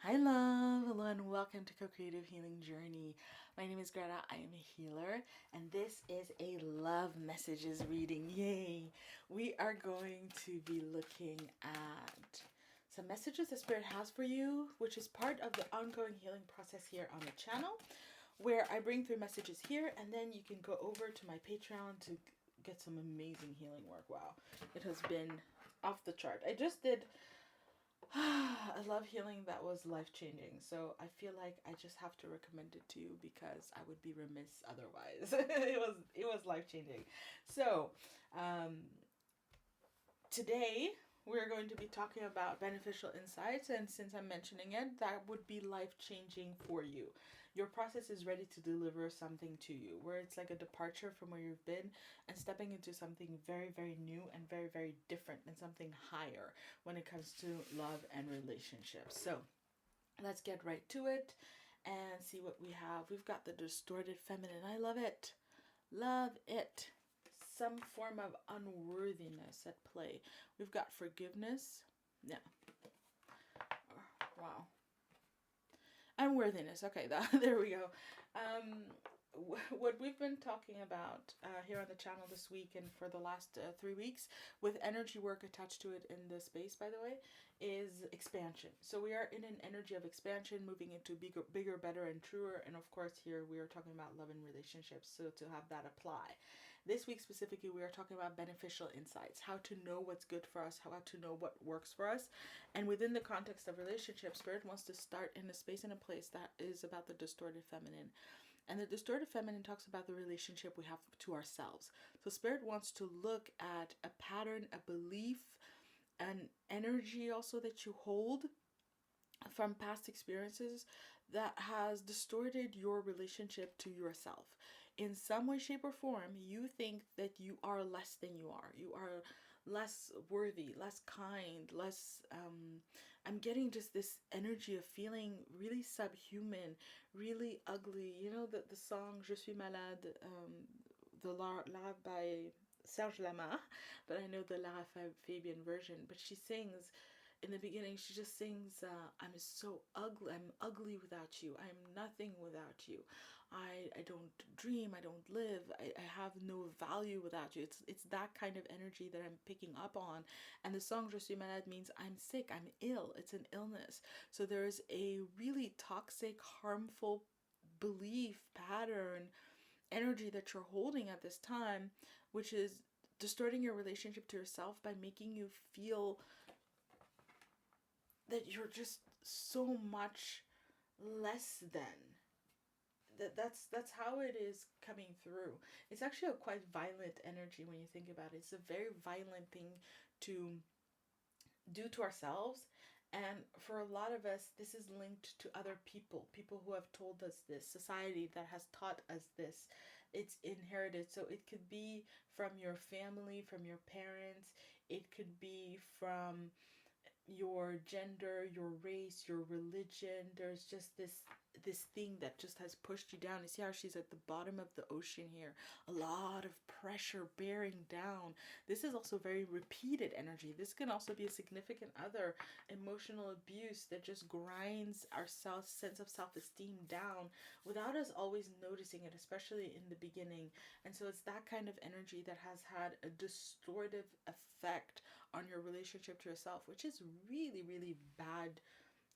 Hi love, hello and welcome to Co-Creative Healing Journey. My name is Greta, I am a healer, and this is a love messages reading. Yay! We are going to be looking at some messages the Spirit has for you, which is part of the ongoing healing process here on the channel, where I bring through messages here, and then you can go over to my Patreon to get some amazing healing work. Wow, it has been off the chart. I just did a love healing that was life changing. So I feel like I just have to recommend it to you because I would be remiss otherwise. it was life changing. So today we're going to be talking about beneficial insights, and since I'm mentioning it, that would be life changing for you. Your process is ready to deliver something to you where it's like a departure from where you've been and stepping into something very, very new and very, very different and something higher when it comes to love and relationships. So let's get right to it and see what we have. We've got the distorted feminine. I love it. Love it. Some form of unworthiness at play. We've got forgiveness. Yeah. Wow. Unworthiness. Okay, there we go. What we've been talking about here on the channel this week and for the last 3 weeks, with energy work attached to it in the space, by the way, is expansion. So we are in an energy of expansion, moving into bigger, better, and truer. And of course, here we are talking about love and relationships. So to have that apply, this week specifically, we are talking about beneficial insights, how to know what's good for us, how to know what works for us, and within the context of relationships, Spirit wants to start in a space and a place that is about the distorted feminine. And the distorted feminine talks about the relationship we have to ourselves. So Spirit wants to look at a pattern, a belief, an energy also that you hold from past experiences that has distorted your relationship to yourself. In some way, shape, or form, you think that you are less than you are. You are less worthy, less kind, less. I'm getting just this energy of feeling really subhuman, really ugly. You know, the song Je suis malade, the La by Serge Lama, but I know the Lara Fabian version. But she sings in the beginning, she just sings, I'm so ugly, I'm ugly without you, I'm nothing without you, I don't dream, I don't live, I have no value without you. It's that kind of energy that I'm picking up on. And the song Je suis malade means I'm sick, I'm ill, it's an illness. So there is a really toxic, harmful belief pattern, energy that you're holding at this time, which is distorting your relationship to yourself by making you feel that you're just so much less than. That's how it is coming through. It's actually a quite violent energy when you think about it. It's a very violent thing to do to ourselves. And for a lot of us, this is linked to other people who have told us this, society that has taught us this. It's inherited. So it could be from your family, from your parents, it could be from your gender, your race, your religion. There's just this thing that just has pushed you down. You see how she's at the bottom of the ocean here, a lot of pressure bearing down. This is also very repeated energy. This can also be a significant other, emotional abuse that just grinds our sense of self-esteem down without us always noticing it, especially in the beginning. And so it's that kind of energy that has had a distortive effect on your relationship to yourself, which is really, really bad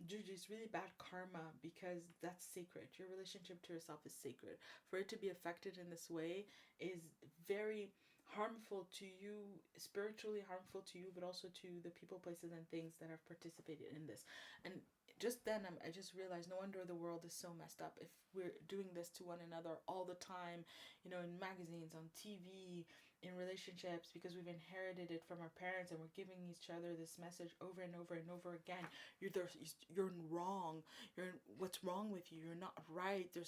juju. It's really bad karma because that's sacred. Your relationship to yourself is sacred. For it to be affected in this way is very harmful to you, spiritually harmful to you, but also to the people, places, and things that have participated in this. And just then I just realized no wonder the world is so messed up if we're doing this to one another all the time, you know, in magazines, on TV, in relationships, because we've inherited it from our parents and we're giving each other this message over and over and over again. You're wrong. What's wrong with you? You're not right. There's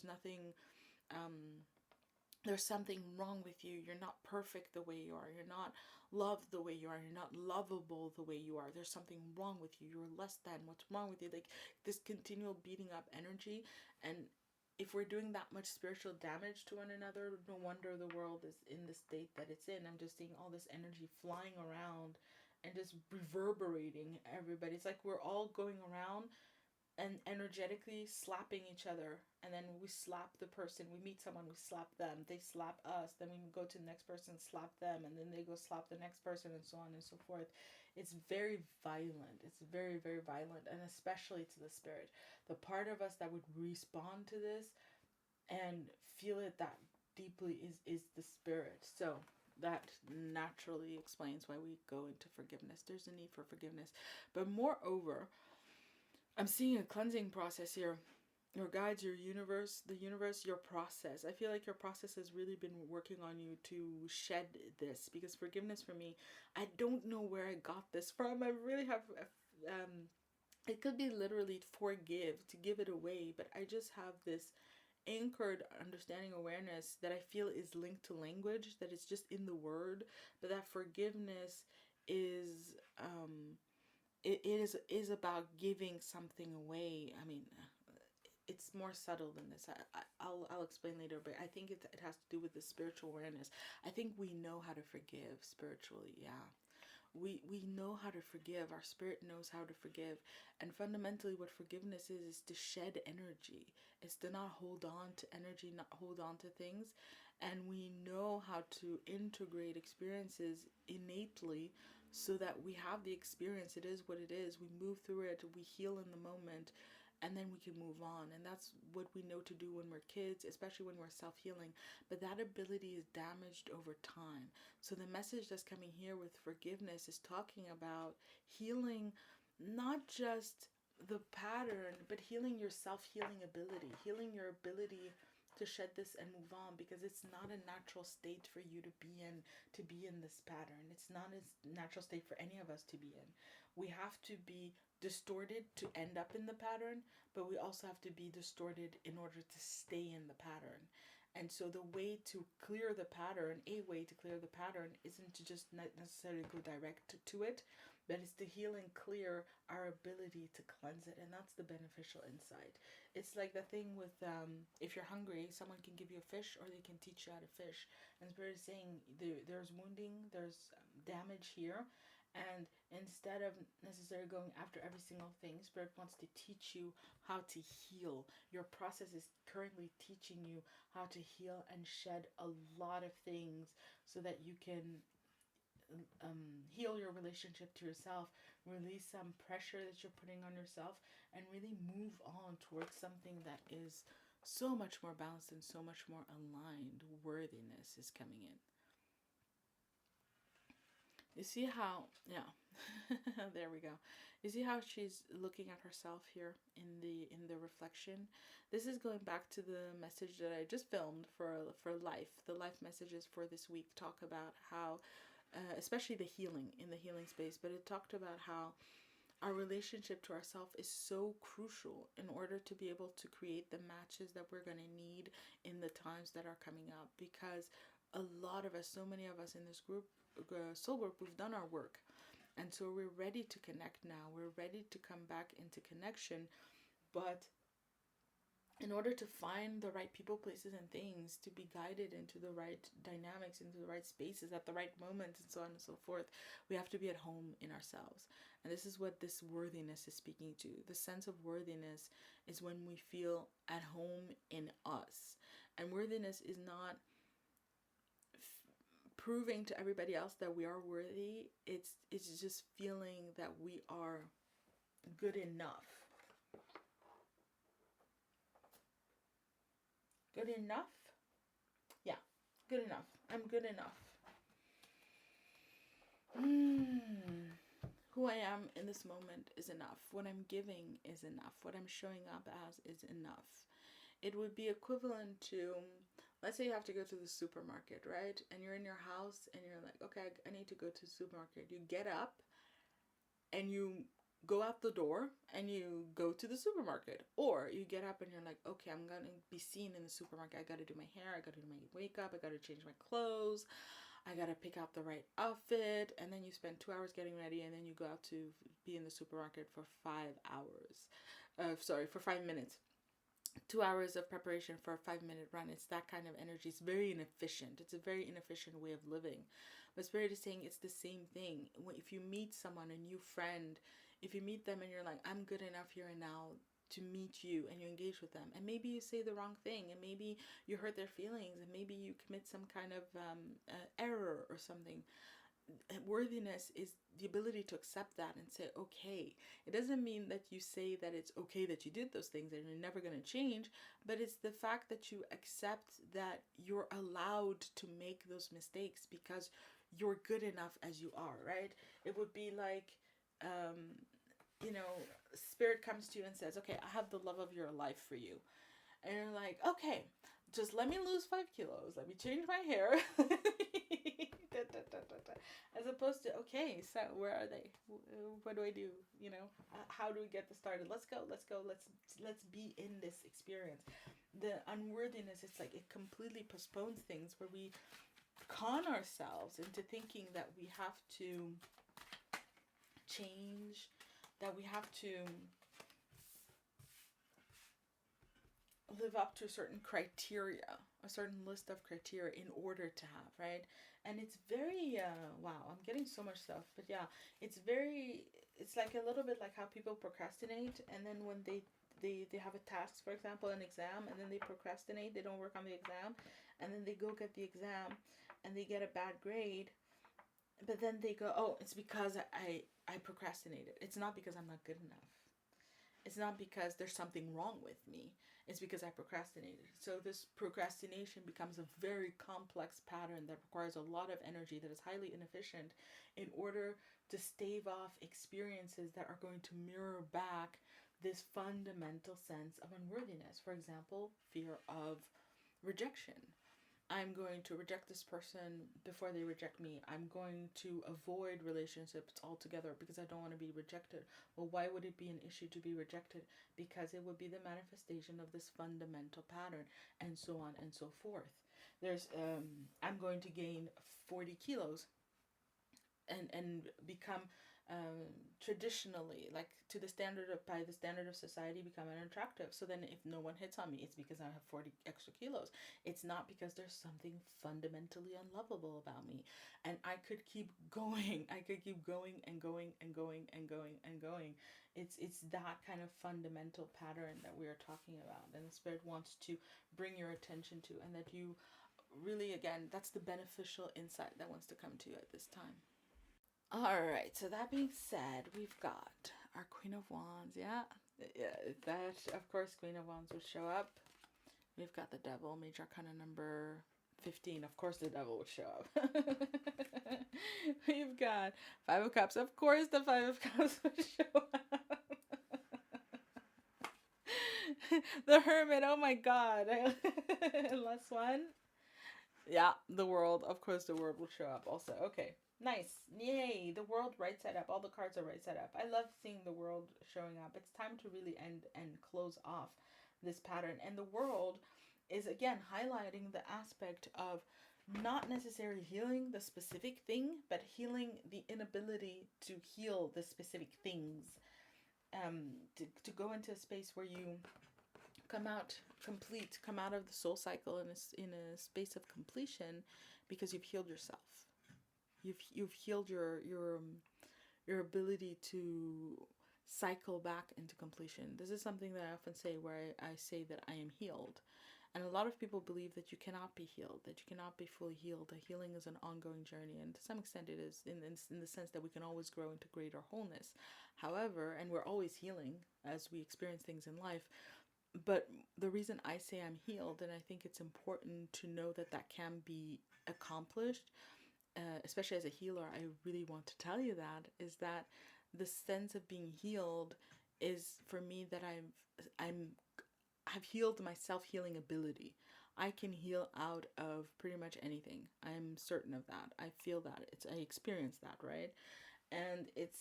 something wrong with you. You're not perfect the way you are. You're not loved the way you are. You're not lovable the way you are. There's something wrong with you. You're less than. What's wrong with you? Like this continual beating up energy. And if we're doing that much spiritual damage to one another, no wonder the world is in the state that it's in. I'm just seeing all this energy flying around and just reverberating everybody. It's like we're all going around and energetically slapping each other, and then we slap the person, we meet someone, we slap them, they slap us, then we go to the next person, slap them, and then they go slap the next person, and so on and so forth. It's very violent. It's very, very violent, and especially to the spirit. The part of us that would respond to this and feel it that deeply is the spirit. So that naturally explains why we go into forgiveness. There's a need for forgiveness. But moreover, I'm seeing a cleansing process here. Your guides, your universe, the universe, your process. I feel like your process has really been working on you to shed this, because forgiveness for me, I don't know where I got this from. I really have, it could be literally forgive, to give it away, but I just have this anchored understanding, awareness that I feel is linked to language, that it's just in the word, but that forgiveness is it is about giving something away. I mean, it's more subtle than this. I'll explain later, but I think it has to do with the spiritual awareness. I think we know how to forgive spiritually. Yeah, we know how to forgive. Our spirit knows how to forgive. And fundamentally what forgiveness is to shed energy. It's to not hold on to energy, not hold on to things. And we know how to integrate experiences innately so that we have the experience. It is what it is. We move through it, we heal in the moment, and then we can move on. And that's what we know to do when we're kids, especially when we're self-healing. But that ability is damaged over time. So the message that's coming here with forgiveness is talking about healing, not just the pattern, but healing your self-healing ability, healing your ability to shed this and move on, because it's not a natural state for you to be in this pattern. It's not a natural state for any of us to be in. We have to be distorted to end up in the pattern, but we also have to be distorted in order to stay in the pattern. And so the way to clear the pattern, a way to clear the pattern, isn't to just not necessarily go direct to it, but it's to heal and clear our ability to cleanse it. And that's the beneficial insight. It's like the thing with, if you're hungry, someone can give you a fish, or they can teach you how to fish. And Spirit is saying there's wounding, there's damage here. And instead of necessarily going after every single thing, Spirit wants to teach you how to heal. Your process is currently teaching you how to heal and shed a lot of things so that you can heal your relationship to yourself, release some pressure that you're putting on yourself, and really move on towards something that is so much more balanced and so much more aligned. Worthiness is coming in. You see how, yeah, there we go. You see how she's looking at herself here in the reflection. This is going back to the message that I just filmed for life. The life messages for this week talk about how, especially the healing, in the healing space, but it talked about how our relationship to ourselves is so crucial in order to be able to create the matches that we're going to need in the times that are coming up. Because a lot of us, so many of us in this group, soul group, we've done our work, and so we're ready to connect now. We're ready to come back into connection, but in order to find the right people, places, and things, to be guided into the right dynamics, into the right spaces at the right moments, and so on and so forth, we have to be at home in ourselves. And this is what this worthiness is speaking to. The sense of worthiness is when we feel at home in us. And worthiness is not proving to everybody else that we are worthy. It's just feeling that we are good enough. Good enough? Yeah, good enough. I'm good enough. Who I am in this moment is enough. What I'm giving is enough. What I'm showing up as is enough. It would be equivalent to, let's say you have to go to the supermarket, right? And you're in your house and you're like, okay, I need to go to the supermarket. You get up and you go out the door and you go to the supermarket. Or you get up and you're like, okay, I'm going to be seen in the supermarket. I got to do my hair. I got to do my makeup. I got to change my clothes. I got to pick out the right outfit. And then you spend 2 hours getting ready, and then you go out to be in the supermarket for 5 hours. For 5 minutes. 2 hours of preparation for a 5-minute run. It's that kind of energy. It's very inefficient. It's a very inefficient way of living. But Spirit is saying it's the same thing. If you meet someone, a new friend, if you meet them and you're like, I'm good enough here and now to meet you and you engage with them, and maybe you say the wrong thing, and maybe you hurt their feelings, and maybe you commit some kind of error or something. Worthiness is the ability to accept that and say, okay. It doesn't mean that you say that it's okay that you did those things and you're never going to change, but it's the fact that you accept that you're allowed to make those mistakes because you're good enough as you are, right? It would be like, spirit comes to you and says, okay, I have the love of your life for you. And you're like, okay, just let me lose 5 kilos. Let me change my hair. As opposed to, okay, so where are they? What do I do? How do we get this started? Let's go. Let's be in this experience. The unworthiness, it's like it completely postpones things, where we con ourselves into thinking that we have to change, that we have to live up to a certain criteria, a certain list of criteria in order to have, right? And it's very, wow, I'm getting so much stuff, but yeah, it's like a little bit like how people procrastinate, and then when they have a task, for example, an exam, and then they procrastinate, they don't work on the exam, and then they go get the exam, and they get a bad grade, but then they go, oh, it's because I procrastinated. It's not because I'm not good enough. It's not because there's something wrong with me. It's because I procrastinated. So this procrastination becomes a very complex pattern that requires a lot of energy, that is highly inefficient, in order to stave off experiences that are going to mirror back this fundamental sense of unworthiness. For example, fear of rejection. I'm going to reject this person before they reject me. I'm going to avoid relationships altogether because I don't want to be rejected. Well, why would it be an issue to be rejected? Because it would be the manifestation of this fundamental pattern, and so on and so forth. There's, I'm going to gain 40 kilos and become traditionally, like by the standard of society, become unattractive. So then if no one hits on me, it's because I have 40 extra kilos. It's not because there's something fundamentally unlovable about me. And I could keep going. I could keep going and going and going and going and going. It's that kind of fundamental pattern that we are talking about, and the Spirit wants to bring your attention to, and that you really, again, that's the beneficial insight that wants to come to you at this time. Alright, so that being said, we've got our Queen of Wands, yeah, that, of course, Queen of Wands would show up. We've got the Devil, Major Arcana number 15, of course the Devil would show up. We've got Five of Cups, of course the Five of Cups would show up. The Hermit, oh my god. Last one. Yeah, the World, of course the World will show up also. Okay. Nice. Yay. The World right side up. All the cards are right side up. I love seeing the World showing up. It's time to really end and close off this pattern. And the World is, again, highlighting the aspect of not necessarily healing the specific thing, but healing the inability to heal the specific things. To go into a space where you come out complete, come out of the soul cycle in a space of completion, because you've healed yourself. You've healed your ability to cycle back into completion. This is something that I often say, where I say that I am healed. And a lot of people believe that you cannot be healed, that you cannot be fully healed. That healing is an ongoing journey, and to some extent it is, in the sense that we can always grow into greater wholeness. However, and we're always healing as we experience things in life, but the reason I say I'm healed, and I think it's important to know that that can be accomplished, especially as a healer, I really want to tell you that, is that the sense of being healed is, for me, that I've healed my self-healing ability. I can heal out of pretty much anything. I'm certain of that. I feel that. I experience that, right? And it's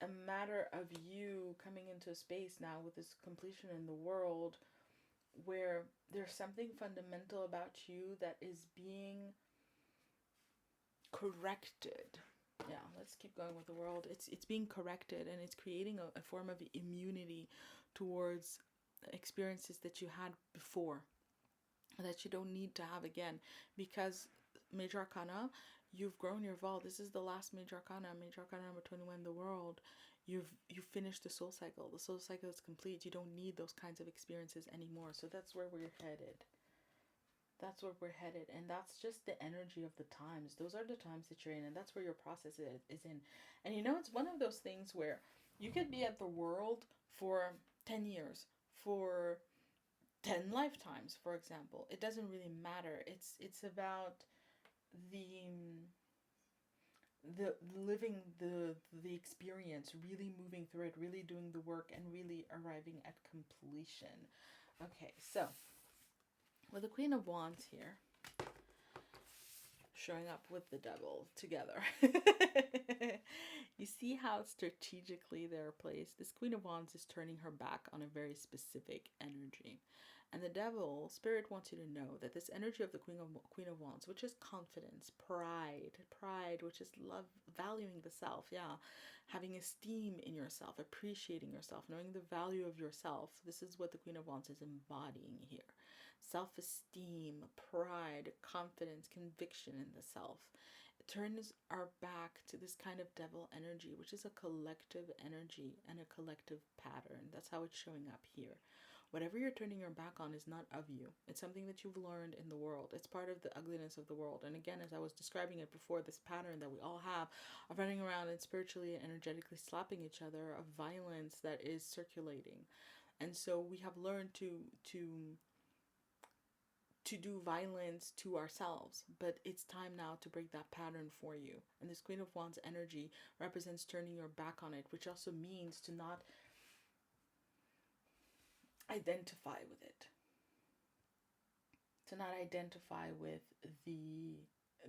a matter of you coming into a space now with this completion in the World, where there's something fundamental about you that is being corrected. Yeah, let's keep going with the World. It's being corrected, and it's creating a form of immunity towards experiences that you had before, that you don't need to have again, because Major Arcana, you've grown, you've evolved. This is the last Major Arcana number 21, the World. you've finished the soul cycle. The soul cycle is complete. You don't need those kinds of experiences anymore. So that's where we're headed. That's where we're headed. And that's just the energy of the times. Those are the times that you're in, and that's where your process is in. And it's one of those things where you could be at the world for 10 years, for 10 lifetimes, for example. It doesn't really matter. It's about the living the experience, really moving through it, really doing the work, and really arriving at completion. Okay, so with the Queen of Wands here showing up with the Devil together, you see how strategically they're placed. This Queen of Wands is turning her back on a very specific energy. And the Devil, Spirit wants you to know that this energy of the Queen of Wands, which is confidence, pride, which is love, valuing the self, having esteem in yourself, appreciating yourself, knowing the value of yourself. This is what the Queen of Wands is embodying here. Self-esteem, pride, confidence, conviction in the self. It turns our back to this kind of Devil energy, which is a collective energy and a collective pattern. That's how it's showing up here. Whatever you're turning your back on is not of you. It's something that you've learned in the world. It's part of the ugliness of the world. And again, as I was describing it before, this pattern that we all have of running around and spiritually and energetically slapping each other, of violence that is circulating. And so we have learned to do violence to ourselves, but it's time now to break that pattern for you. And this Queen of Wands energy represents turning your back on it, which also means to not identify with it, to not identify with the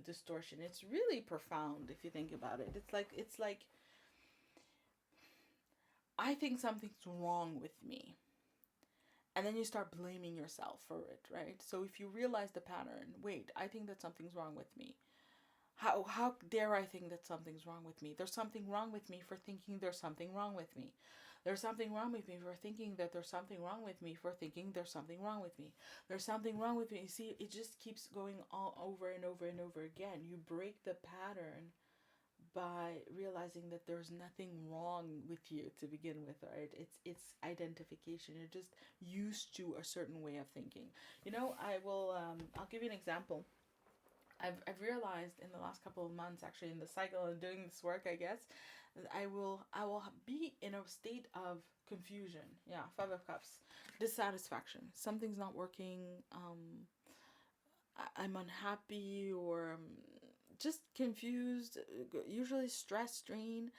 distortion. It's really profound if you think about it. It's like I think something's wrong with me, and then you start blaming yourself for it, right? So if you realize the pattern, wait, I think that something's wrong with me. How dare I think that something's wrong with me? There's something wrong with me for thinking there's something wrong with me. There's something wrong with me for thinking that there's something wrong with me for thinking there's something wrong with me. There's something wrong with me. You see, it just keeps going all over and over and over again. You break the pattern by realizing that there's nothing wrong with you to begin with, right? It's identification. You're just used to a certain way of thinking. I'll give you an example. I've realized in the last couple of months, actually, in the cycle of doing this work, I guess, I will be in a state of confusion. Yeah, 5 of Cups. Dissatisfaction. Something's not working. I'm unhappy, or just confused, usually stress, strain.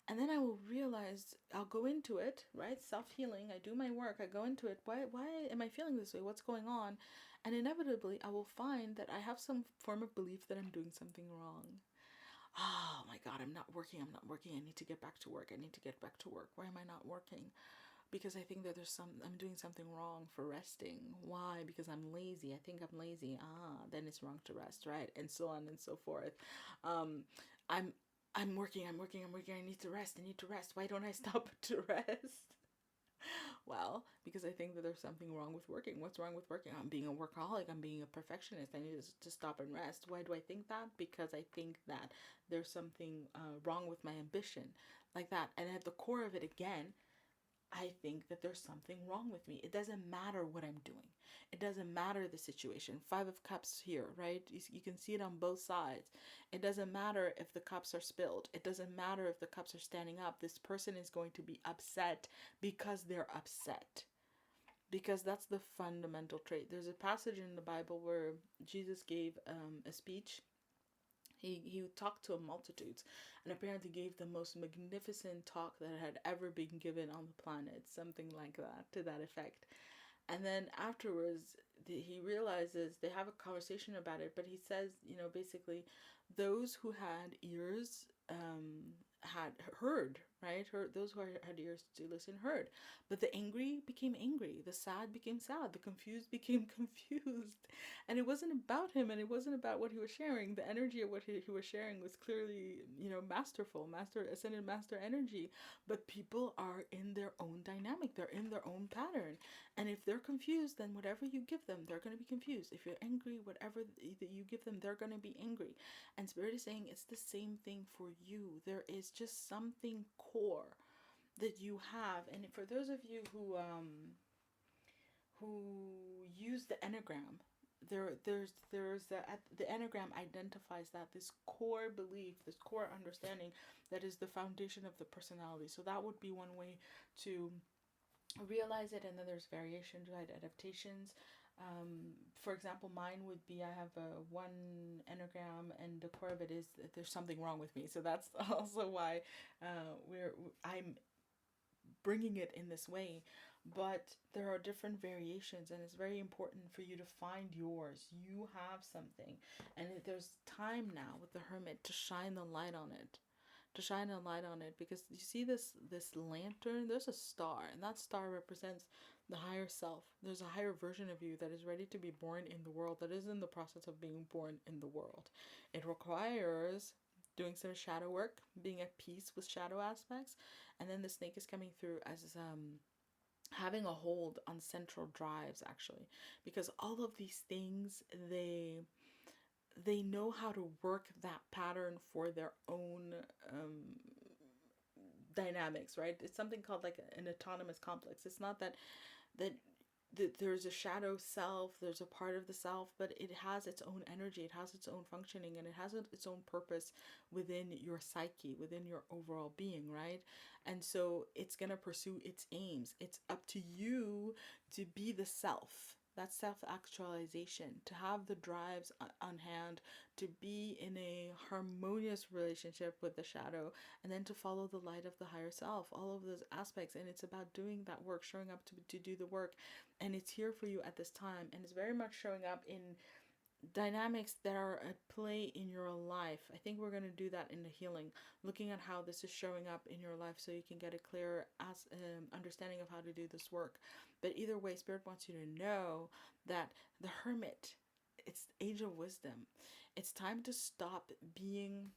And then I will realize, I'll go into it, right? Self-healing. I do my work. I go into it. Why am I feeling this way? What's going on? And inevitably, I will find that I have some form of belief that I'm doing something wrong. Oh my God, I'm not working. I need to get back to work. Why am I not working? Because I think that I'm doing something wrong for resting. Why? Because I'm lazy. I think I'm lazy. Then it's wrong to rest, right? And so on and so forth. I'm working. I need to rest. Why don't I stop to rest? Well, because I think that there's something wrong with working. What's wrong with working? I'm being a workaholic. I'm being a perfectionist. I need to stop and rest. Why do I think that? Because I think that there's something wrong with my ambition, like that. And at the core of it, again, I think that there's something wrong with me. It doesn't matter what I'm doing. It doesn't matter the situation. 5 of Cups here, right? You can see it on both sides. It doesn't matter if the cups are spilled. It doesn't matter if the cups are standing up. This person is going to be upset because they're upset. Because that's the fundamental trait. There's a passage in the Bible where Jesus gave a speech. He talked to multitudes, and apparently gave the most magnificent talk that had ever been given on the planet, something like that, to that effect. And then afterwards, he realizes, they have a conversation about it, but he says, basically, those who had ears had heard, right? Those who had ears to listen heard. But the angry became angry. The sad became sad. The confused became confused. And it wasn't about him, and it wasn't about what he was sharing. The energy of what he was sharing was clearly, masterful, ascended master energy. But people are in their own dynamic. They're in their own pattern. And if they're confused, then whatever you give them, they're going to be confused. If you're angry, whatever that you give them, they're going to be angry. And Spirit is saying it's the same thing for you. There is just something core that you have. And for those of you who use the enneagram, the enneagram identifies that this core belief, this core understanding that is the foundation of the personality. So that would be one way to realize it. And then there's variations, right? Adaptations. For example, mine would be, I have a one enneagram, and the core of it is that there's something wrong with me. So that's also why I'm bringing it in this way. But there are different variations, and it's very important for you to find yours. You have something, and there's time now with the Hermit to shine the light on it, because you see this lantern. There's a star, and that star represents the higher self. There's a higher version of you that is ready to be born in the world, that is in the process of being born in the world. It requires doing some shadow work, being at peace with shadow aspects, and then the snake is coming through as having a hold on central drives, actually, because all of these things, they know how to work that pattern for their own dynamics, right? It's something called like an autonomous complex. It's not that there's a shadow self, there's a part of the self, but it has its own energy, it has its own functioning, and it has its own purpose within your psyche, within your overall being, right? And so it's going to pursue its aims. It's up to you to be the self. That's self-actualization, to have the drives on hand, to be in a harmonious relationship with the shadow, and then to follow the light of the higher self, all of those aspects. And it's about doing that work, showing up to do the work. And it's here for you at this time. And it's very much showing up in dynamics that are at play in your life. I think we're going to do that in the healing, looking at how this is showing up in your life so you can get a clear understanding of how to do this work. But either way, Spirit wants you to know that the Hermit, it's the age of wisdom. It's time to stop being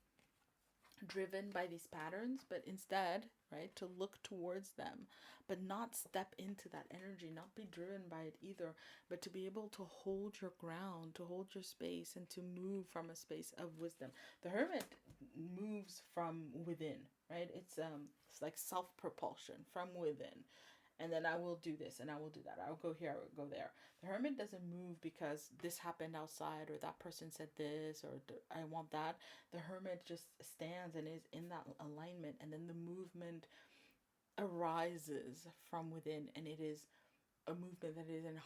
driven by these patterns, but instead, right, to look towards them, but not step into that energy, not be driven by it either, but to be able to hold your ground, to hold your space, and to move from a space of wisdom. The Hermit moves from within, right? It's like self-propulsion from within. And then I will do this and I will do that. I'll go here, I will go there. The Hermit doesn't move because this happened outside, or that person said this, or I want that. The Hermit just stands and is in that alignment, and then the movement arises from within, and it is a movement that is in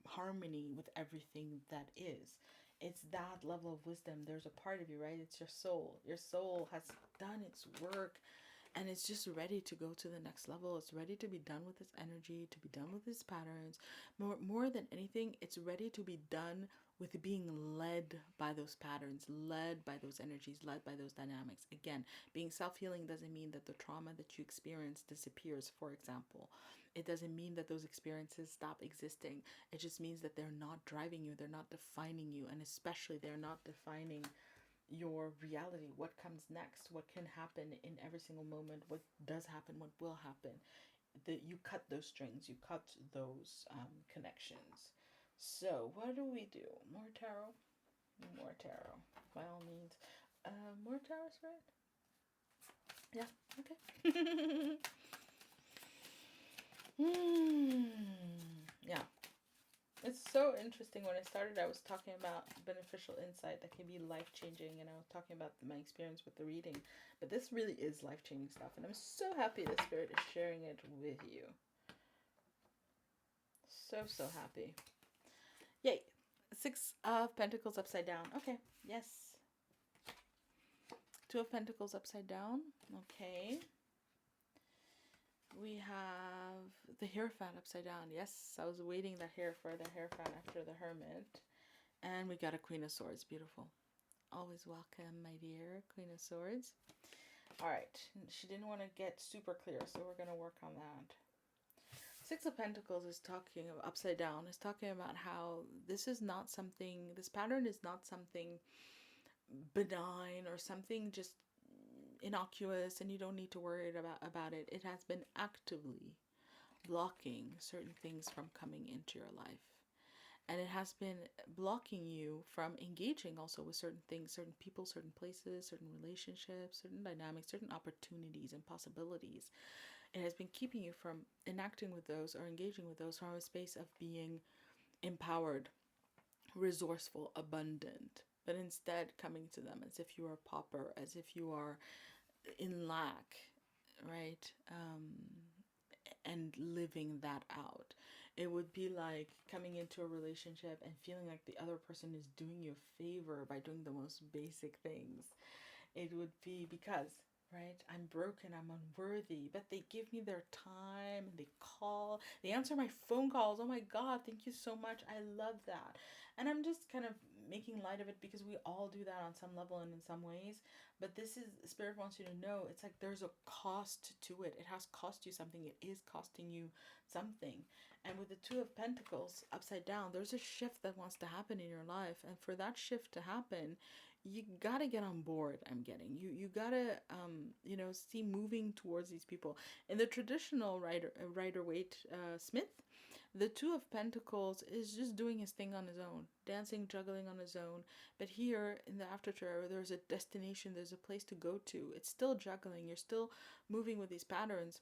harmony with everything that is. It's that level of wisdom. There's a part of you, right? It's your soul. Your soul has done its work, and it's just ready to go to the next level. It's ready to be done with its energy, to be done with its patterns. More than anything, it's ready to be done with being led by those patterns, led by those energies, led by those dynamics. Again, being self-healing doesn't mean that the trauma that you experience disappears, for example. It doesn't mean that those experiences stop existing. It just means that they're not driving you, they're not defining you, and especially they're not defining your reality, what comes next, what can happen in every single moment, what does happen, what will happen. That you cut those strings, you cut those connections. So what do we do? More tarot? More tarot, by all means. More tarot, spirit? Yeah, okay. Yeah. It's so interesting. When I started, I was talking about beneficial insight that can be life-changing, and I was talking about my experience with the reading. But this really is life-changing stuff, and I'm so happy the Spirit is sharing it with you. So happy. Yay. 6 of Pentacles upside down. Okay, yes. 2 of Pentacles upside down. Okay. We have the Hierophant upside down. Yes, I was waiting for the Hierophant after the Hermit. And we got a Queen of Swords. Beautiful. Always welcome, my dear Queen of Swords. Alright, she didn't want to get super clear, so we're going to work on that. 6 of Pentacles is talking about, upside down, is talking about how this is not something, this pattern is not something benign or something just innocuous and you don't need to worry about it. It has been actively blocking certain things from coming into your life. And it has been blocking you from engaging also with certain things, certain people, certain places, certain relationships, certain dynamics, certain opportunities and possibilities. It has been keeping you from enacting with those or engaging with those from a space of being empowered, resourceful, abundant, but instead coming to them as if you are a pauper, as if you are in lack, right? And living that out. It would be like coming into a relationship and feeling like the other person is doing you a favor by doing the most basic things. It would be because, right, I'm broken, I'm unworthy, but they give me their time and they call, they answer my phone calls. Oh my God, thank you so much. I love that. And I'm just kind of making light of it because we all do that on some level and in some ways. But this is, Spirit wants you to know, it's like there's a cost to it. It has cost you something. It is costing you something. And with the Two of Pentacles upside down, there's a shift that wants to happen in your life. And for that shift to happen, you gotta get on board. I'm getting you gotta see moving towards these people in the traditional Rider Waite Smith. The Two of Pentacles is just doing his thing on his own, dancing, juggling on his own. But here in the aftercare, there's a destination, there's a place to go to. It's still juggling, you're still moving with these patterns,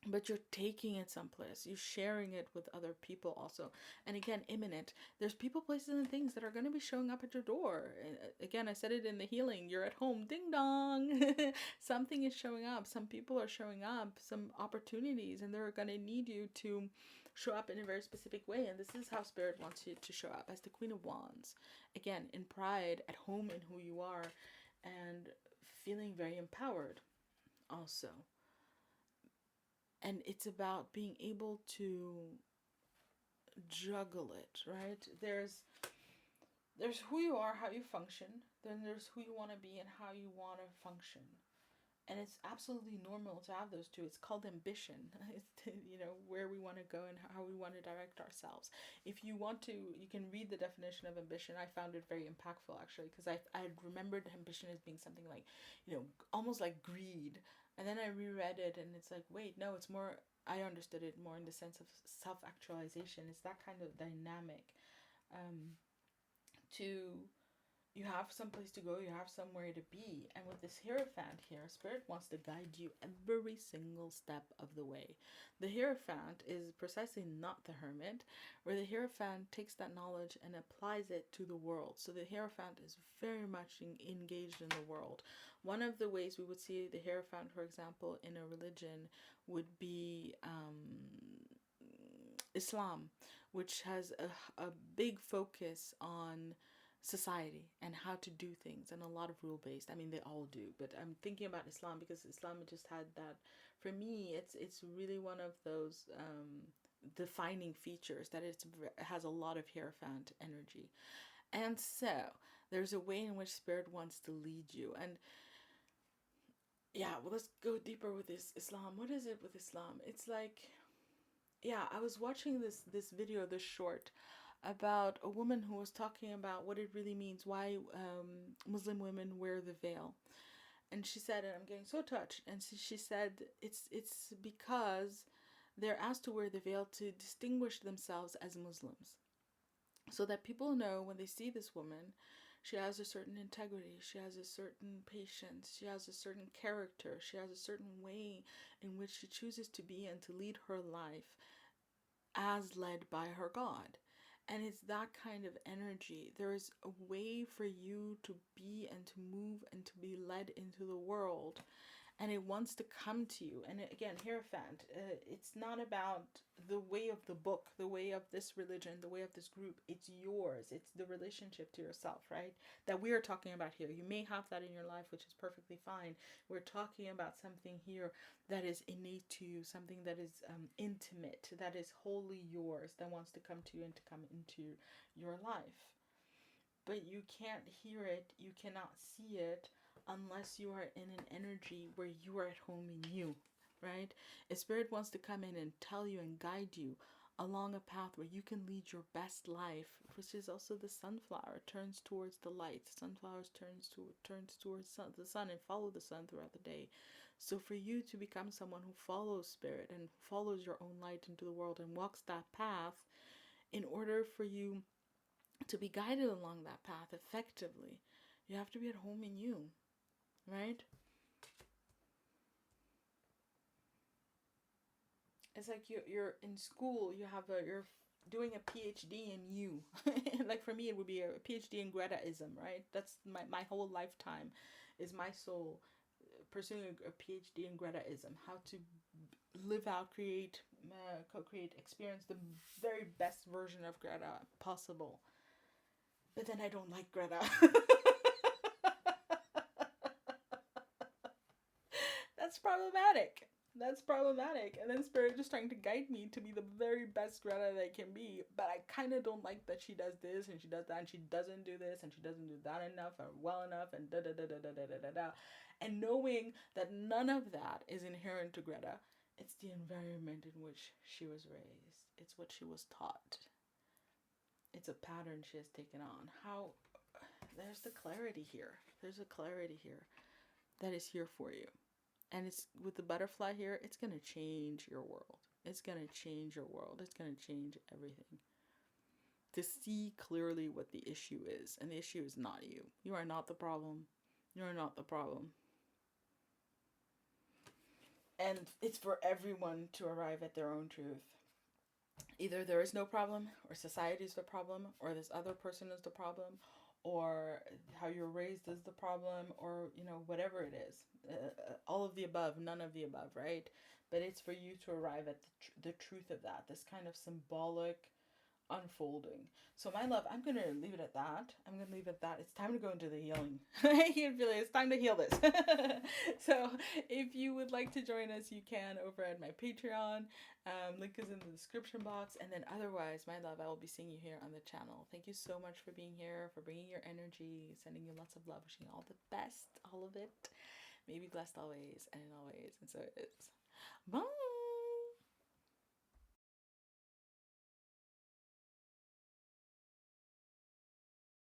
but you're taking it someplace. You're sharing it with other people also. And again, imminent. There's people, places, and things that are going to be showing up at your door. Again, I said it in the healing. You're at home. Ding dong. Something is showing up. Some people are showing up. Some opportunities. And they're going to need you to show up in a very specific way. And this is how Spirit wants you to show up. As the Queen of Wands. Again, in pride, at home in who you are. And feeling very empowered also. And it's about being able to juggle it, right? There's who you are, how you function. Then there's who you want to be and how you want to function. And it's absolutely normal to have those two. It's called ambition. It's, where we want to go and how we want to direct ourselves. If you want to, you can read the definition of ambition. I found it very impactful, actually, because I remembered ambition as being something like, almost like greed. And then I reread it and it's like, wait, no, it's more, I understood it more in the sense of self-actualization. It's that kind of dynamic. You have someplace to go, you have somewhere to be. And with this Hierophant here, Spirit wants to guide you every single step of the way. The Hierophant is precisely not the Hermit, where the Hierophant takes that knowledge and applies it to the world. So the Hierophant is very much engaged in the world. One of the ways we would see the Hierophant, for example, in a religion would be Islam, which has a big focus on society and how to do things, and a lot of rule based. I mean, they all do, but I'm thinking about Islam because Islam just had that. For me, it's really one of those defining features that it has a lot of Hierophant energy. And so there's a way in which Spirit wants to lead you. And yeah, well, let's go deeper with this Islam. What is it with Islam? It's like, yeah, I was watching this video, this short, about a woman who was talking about what it really means, why Muslim women wear the veil. And she said, and I'm getting so touched, and she said it's because they're asked to wear the veil to distinguish themselves as Muslims. So that people know when they see this woman, she has a certain integrity, she has a certain patience, she has a certain character, she has a certain way in which she chooses to be and to lead her life as led by her God. And it's that kind of energy. There's a way for you to be and to move and to be led into the world. And it wants to come to you. And again, Hierophant, it's not about the way of the book, the way of this religion, the way of this group. It's yours. It's the relationship to yourself, right? That we are talking about here. You may have that in your life, which is perfectly fine. We're talking about something here that is innate to you, something that is intimate, that is wholly yours, that wants to come to you and to come into your life. But you can't hear it, you cannot see it, unless you are in an energy where you are at home in you, right? A Spirit wants to come in and tell you and guide you along a path where you can lead your best life, which is also the sunflower turns towards the light. Sunflowers turns towards the sun and follow the sun throughout the day. So for you to become someone who follows Spirit and follows your own light into the world and walks that path, in order for you to be guided along that path effectively, you have to be at home in you. Right? It's like you're in school, you're doing a PhD in you. Like for me, it would be a PhD in Gretaism, right? That's my whole lifetime, is my soul pursuing a PhD in Gretaism. How to live out, create, co-create, experience the very best version of Greta possible. But then I don't like Greta. That's problematic. That's problematic. And then Spirit just trying to guide me to be the very best Greta that I can be. But I kind of don't like that she does this and she does that and she doesn't do this and she doesn't do that enough or well enough and da da da da da da da da. And knowing that none of that is inherent to Greta, it's the environment in which she was raised. It's what she was taught. It's a pattern she has taken on. How there's the clarity here. There's a clarity here that is here for you. And it's with the butterfly here, it's going to change your world. It's going to change your world. It's going to change everything. To see clearly what the issue is. And the issue is not you. You are not the problem. You are not the problem. And it's for everyone to arrive at their own truth. Either there is no problem, or society is the problem, or this other person is the problem, or how you're raised is the problem, or, you know, whatever it is. All of the above, none of the above, right? But it's for you to arrive at the truth of that, this kind of symbolic unfolding. So my love, I'm going to leave it at that. I'm going to leave it at that. It's time to go into the healing. I can feel it. It's time to heal this. So if you would like to join us, you can over at my Patreon. Link is in the description box. And then otherwise, my love, I will be seeing you here on the channel. Thank you so much for being here, for bringing your energy, sending you lots of love, wishing you all the best, all of it. May be blessed always and always. And so it is. Bye.